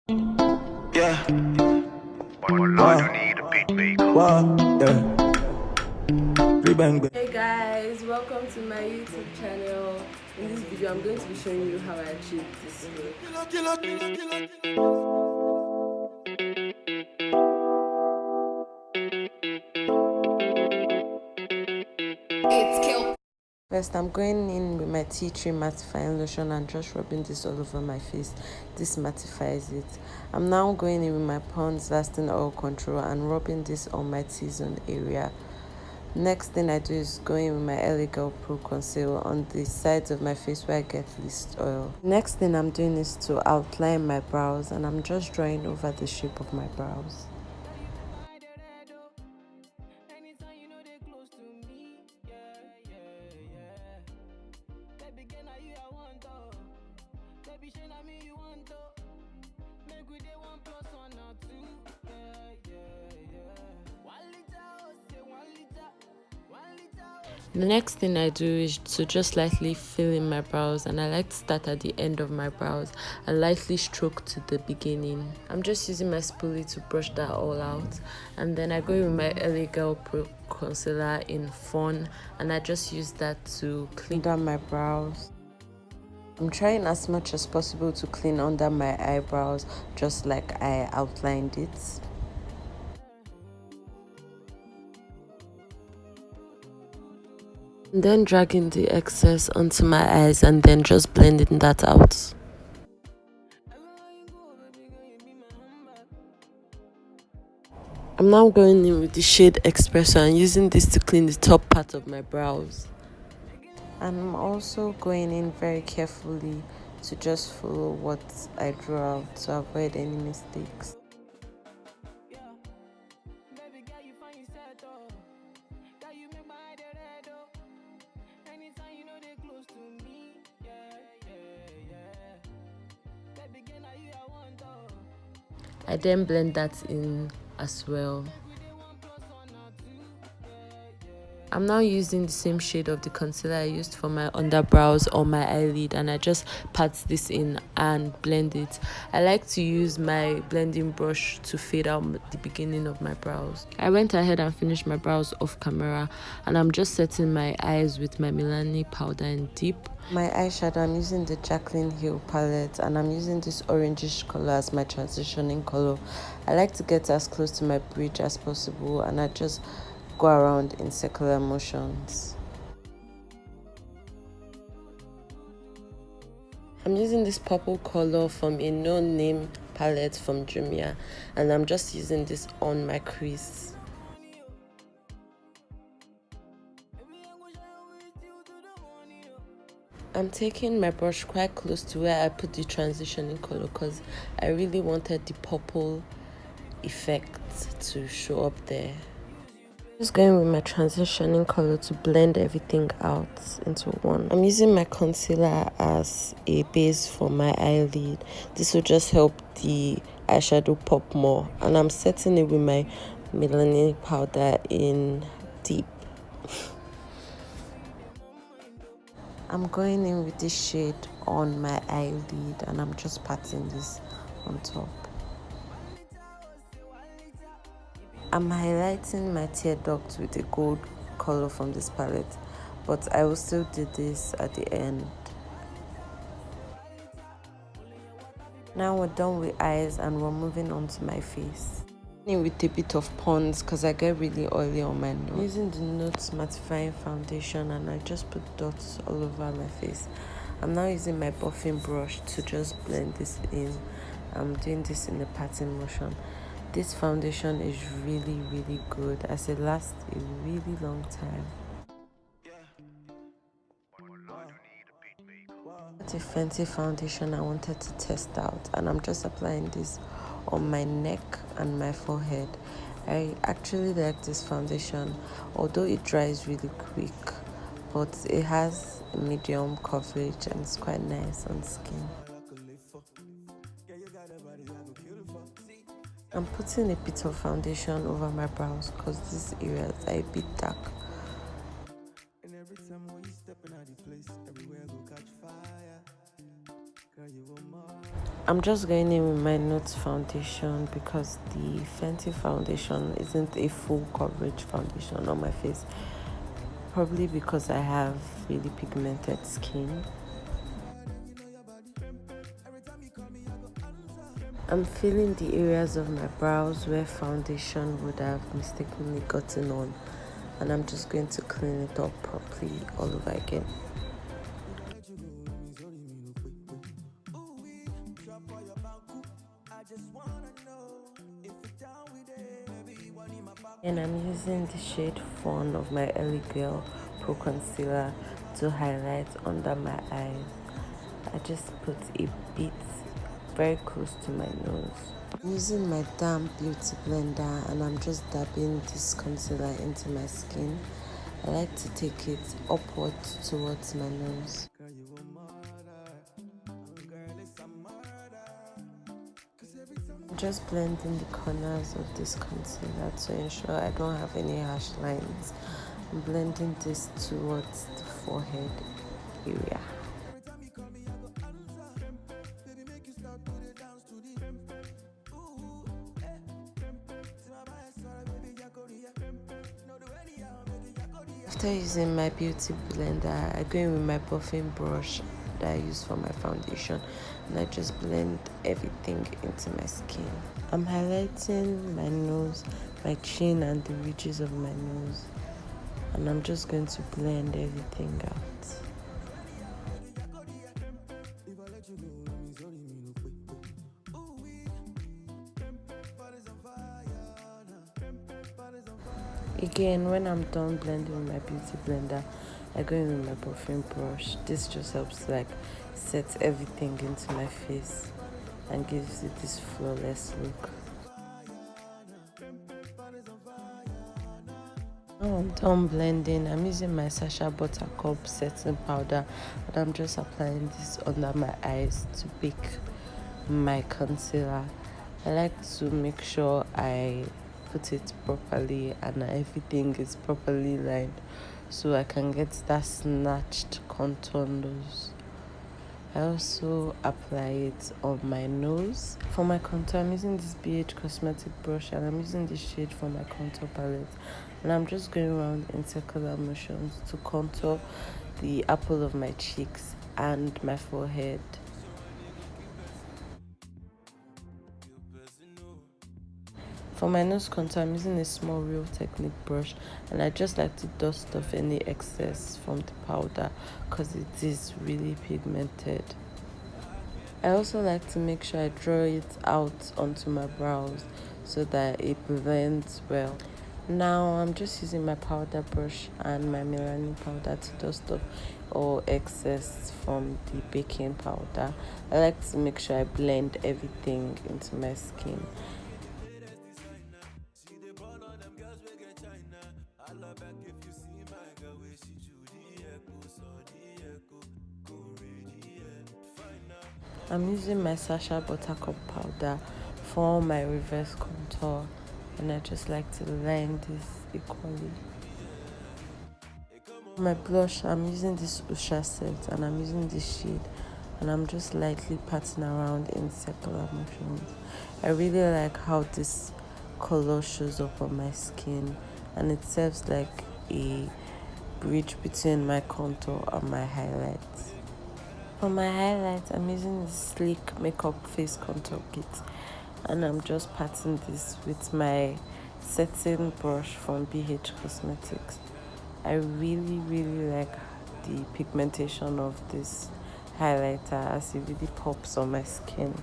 Yeah. Hey guys, welcome to my YouTube channel. In this video, I'm going to be showing you how I achieved this look. First, I'm going in with my tea tree mattifying lotion and just rubbing this all over my face. This mattifies it. I'm now going in with my Pond's Lasting Oil Control and rubbing this on my T-zone area. Next thing I do is going with my LA Girl Pro Concealer on the sides of my face where I get least oil. Next thing I'm doing is to outline my brows, and I'm just drawing over the shape of my brows. The next thing I do is to just lightly fill in my brows, and I like to start at the end of my brows and lightly stroke to the beginning. I'm just using my spoolie to brush that all out, and then I go with my LA Girl Pro Concealer in Fawn, and I just use that to clean down my brows. I'm trying as much as possible to clean under my eyebrows just like I outlined it. Then dragging the excess onto my eyes and then just blending that out. I'm now going in with the shade Espresso and using this to clean the top part of my brows. And I'm also going in very carefully to just follow what I drew out to avoid any mistakes. I then blend that in as well. I'm now using the same shade of the concealer I used for my underbrows on my eyelid, and I just pat this in and blend it. I like to use my blending brush to fade out the beginning of my brows. I went ahead and finished my brows off camera, and I'm just setting my eyes with my Milani powder in deep. My eyeshadow, I'm using the Jaclyn Hill palette, and I'm using this orangish color as my transitioning color. I like to get as close to my bridge as possible, and I just go around in circular motions. I'm using this purple color from a no-name palette from Jumia, and I'm just using this on my crease. I'm taking my brush quite close to where I put the transitioning color because I really wanted the purple effect to show up there. Just going with my transitioning color to blend everything out into one. I'm using my concealer as a base for my eyelid. This will just help the eyeshadow pop more, and I'm setting it with my Milani powder in deep. I'm going in with this shade on my eyelid, and I'm just patting this on top. I'm highlighting my tear duct with a gold color from this palette, but I will still do this at the end. Now we're done with eyes and we're moving on to my face. With a bit of Pond's because I get really oily on my nose. I'm using the Notes Mattifying Foundation, and I just put dots all over my face. I'm now using my buffing brush to just blend this in. I'm doing this in a patting motion. This foundation is really good as it lasts a really long time. It's a Fenty foundation I wanted to test out, and I'm just applying this on my neck and my forehead. I actually like this foundation, although it dries really quick, but it has medium coverage and it's quite nice on skin. I'm putting a bit of foundation over my brows because these areas are a bit dark. I'm just going in with my Nude foundation because the Fenty foundation isn't a full coverage foundation on my face. Probably because I have really pigmented skin. I'm feeling the areas of my brows where foundation would have mistakenly gotten on, and I'm just going to clean it up properly all over again. And I'm using the shade Fawn of my Early Girl Pro Concealer to highlight under my eyes. I just put a bit very close to my nose. I'm using my damp beauty blender and I'm just dabbing this concealer into my skin. I like to take it upwards towards my nose. I'm just blending the corners of this concealer to ensure I don't have any harsh lines. I'm blending this towards the forehead area. After using my beauty blender, I go in with my buffing brush that I use for my foundation and I just blend everything into my skin. I'm highlighting my nose, my chin and the ridges of my nose, and I'm just going to blend everything out. Again, when I'm done blending with my beauty blender, I go in with my buffing brush. This just helps to set everything into my face and gives it this flawless look. Now I'm done blending. I'm using my Sacha Buttercup setting powder and I'm just applying this under my eyes to bake my concealer. I like to make sure I put it properly and everything is properly lined so I can get that snatched contour nose. I also apply it on my nose. For my contour, I'm using this BH Cosmetic brush and I'm using this shade for my contour palette. And I'm just going around in circular motions to contour the apple of my cheeks and my forehead. For my nose contour, I'm using a small Real Technique brush and I just like to dust off any excess from the powder because it is really pigmented. I also like to make sure I draw it out onto my brows so that it blends well. Now I'm just using my powder brush and my Milani powder to dust off all excess from the baking powder. I like to make sure I blend everything into my skin. I'm using my Sacha Buttercup powder for my reverse contour and I just like to line this equally. For my blush, I'm using this Usha set and I'm using this shade and I'm just lightly patting around in circular motions. I really like how this color shows up on my skin and it serves like a bridge between my contour and my highlights. For my highlights, I'm using this Sleek Makeup Face Contour Kit and I'm just patting this with my setting brush from BH Cosmetics. I really like the pigmentation of this highlighter as it really pops on my skin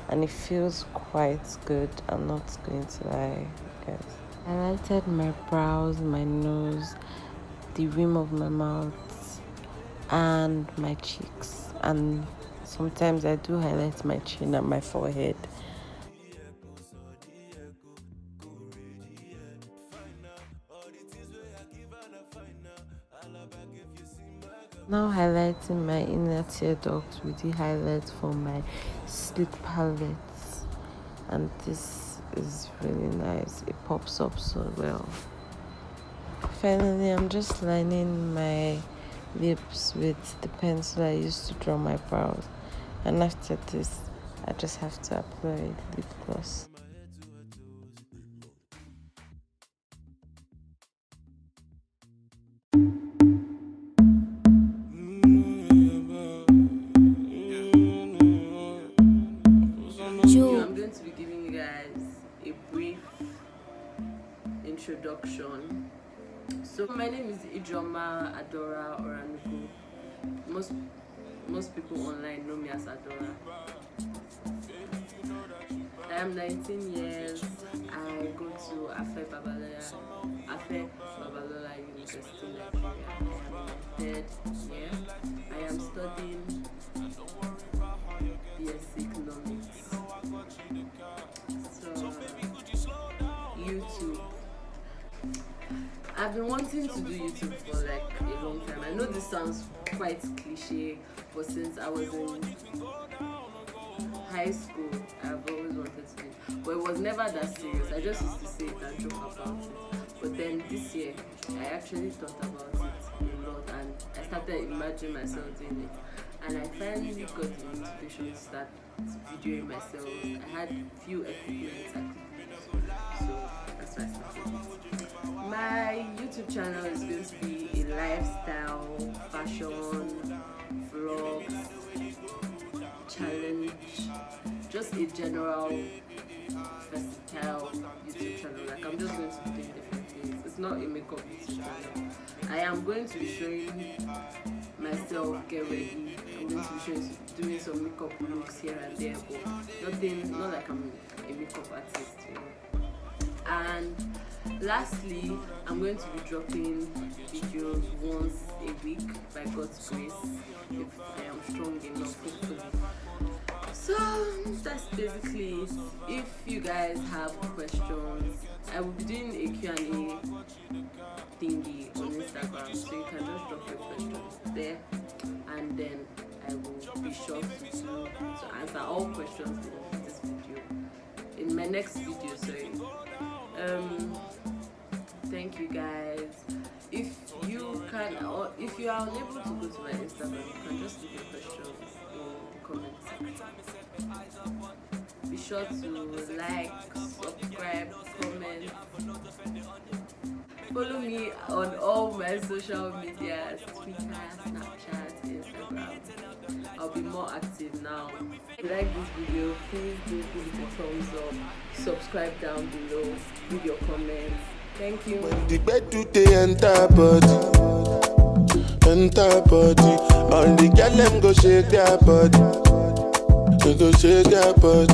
and it feels quite good. I'm not going to lie, guys. I highlighted my brows, my nose, the rim of my mouth and my cheeks. And sometimes I do highlight my chin and my forehead. Now highlighting my inner tear duct with the highlight from my Sleek palettes, and this is really nice. It pops up so well. Finally, I'm just lining my lips with the pencil I used to draw my brows, and after this I just have to apply lip gloss. I'm going to be giving you guys a brief introduction. So my name is ABUAD Adora Oranugo. Most people online know me as Adora. I am 19 years. I go to Afe Babalola University, Nigeria. I am in my 3rd year. I am studying BSc Economics. So, YouTube. I've been wanting to do YouTube for like a long time. I know this sounds quite cliche, but since I was in high school, I've always wanted to do it. But it was never that serious. I just used to say it and joke about it. But then this year, I actually thought about it a lot, and I started imagining myself doing it. And I finally got the motivation to start videoing myself. I had few equipment I could use, so that's why I started it. My YouTube channel is going to be a lifestyle, fashion, vlogs, challenge, just a general versatile YouTube channel. Like, I'm just going to be doing different things. It's not a makeup YouTube channel. I am going to be showing myself get ready. I'm going to be doing some makeup looks here and there, but not like I'm a makeup artist, you know. And lastly, I'm going to be dropping videos once a week by God's grace, if I am strong enough, hopefully. So that's basically it. If you guys have questions, I will be doing a Q&A thingy on Instagram, so you can just drop your questions there, and then I will be sure to answer all questions in this video, in my next video, sorry. Thank you guys. If you are unable to go to my Instagram, you can just leave your questions in the comment section. Be sure to like, subscribe, comment. Follow me on all my social medias, Twitter, Snapchat, Instagram. I'll be more active now. If you like this video, please do give it a thumbs up, subscribe down below, leave your comments. Thank you. When the bed do they enter body, all the girl them go shake their body, they go shake their body.